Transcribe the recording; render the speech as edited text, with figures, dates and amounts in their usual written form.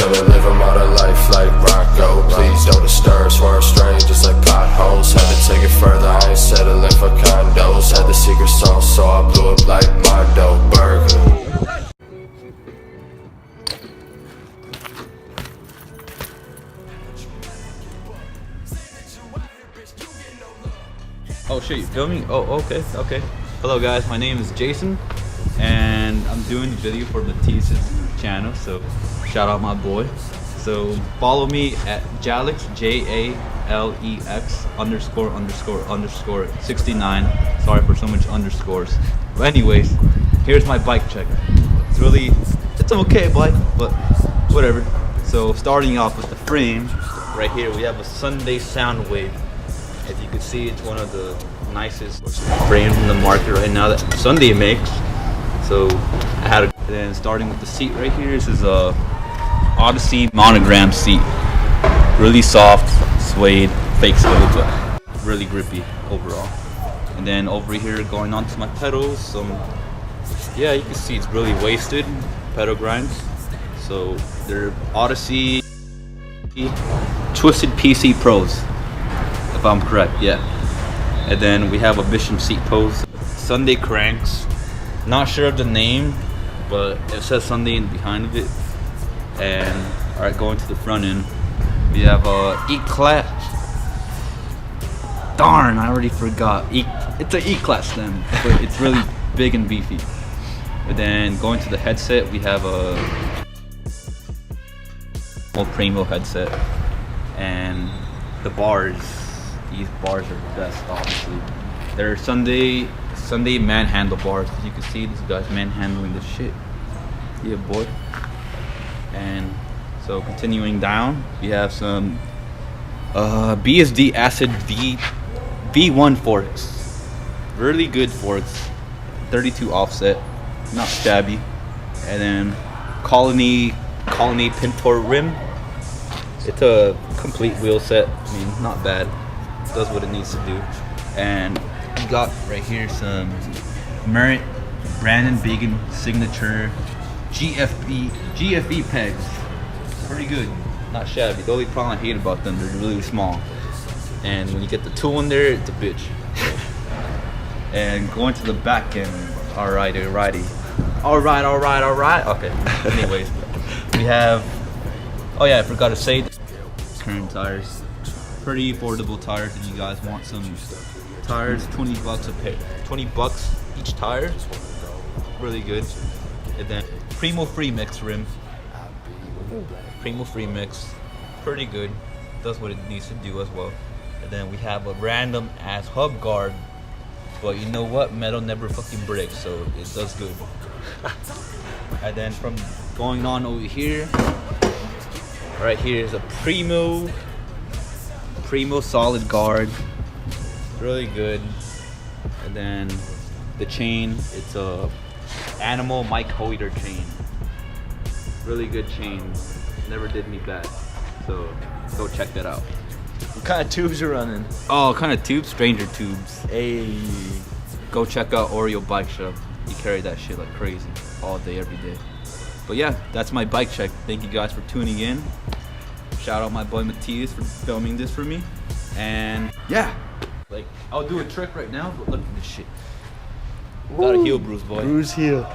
chillin', living modern life like Rocco. Please don't disturb, swerve strange just like potholes. Had to take it further, I ain't settling for condos. Had the secret sauce, so I blew up like Mondo Burger. Oh shit, you filming? Oh, okay. Hello guys, my name is Jason, and I'm doing the video for Matisse's channel, so shout out my boy. So follow me at Jalex, Jalex ___ 69. Sorry for so much underscores. But anyways, here's my bike check. It's an okay bike, but whatever. So starting off with the frame, right here we have a Sunday Soundwave. As you can see, it's one of the nicest frames in the market right now that Sunday makes. So I had then starting with the seat right here. This is a Odyssey monogram seat. Really soft, suede, fake suede, but really grippy overall. And then over here, going on to my pedals, yeah, you can see it's really wasted pedal grinds. So they're Odyssey Twisted PC Pros, if I'm correct, yeah. And then we have a Bisham seat post, Sunday cranks. Not sure of the name, but it says Sunday in behind of it. And all right, going to the front end, we have a E-Class. Darn, I already forgot. It's an E-Class stem, but it's really big and beefy. And then going to the headset, we have a Primo headset, and the bars. These bars are the best, obviously. They're Sunday manhandle bars. As you can see, this guy's manhandling the shit. Yeah, boy. And so continuing down, we have some BSD Acid V1 forks. Really good forks. 32 offset, not shabby. And then Colony Pintor rim. It's a complete wheel set. I mean, not bad. Does what it needs to do. And we got right here some Merit Brandon Began signature GFE pegs. Pretty good, not shabby. The only problem I hate about them, they're really small, and when you get the tool in there, it's a bitch. And going to the back end, alrighty. Okay. Anyways, we have, oh yeah, I forgot to say, current tires. Pretty affordable tires if you guys want some tires. 20 bucks a pair, 20 bucks each tire. Really good. And then Primo Free Mix rim. Primo Free Mix, pretty good. Does what it needs to do as well. And then we have a random ass hub guard, but you know what? Metal never fucking breaks, so it does good. And then from going on over here, right here is a Primo solid guard, really good. And then the chain, it's a Animal Mike Hoyter chain, really good chain, never did me bad, so go check that out. What kind of tubes you running? Oh, kind of tubes? Stranger tubes. Hey, go check out Oreo Bike Shop. You carry that shit like crazy all day, every day. But yeah, that's my bike check. Thank you guys for tuning in. Shout out my boy Matisse for filming this for me. And yeah, like I'll do a trick right now, but look at this shit. Got a heel bruise, boy. Bruise heel.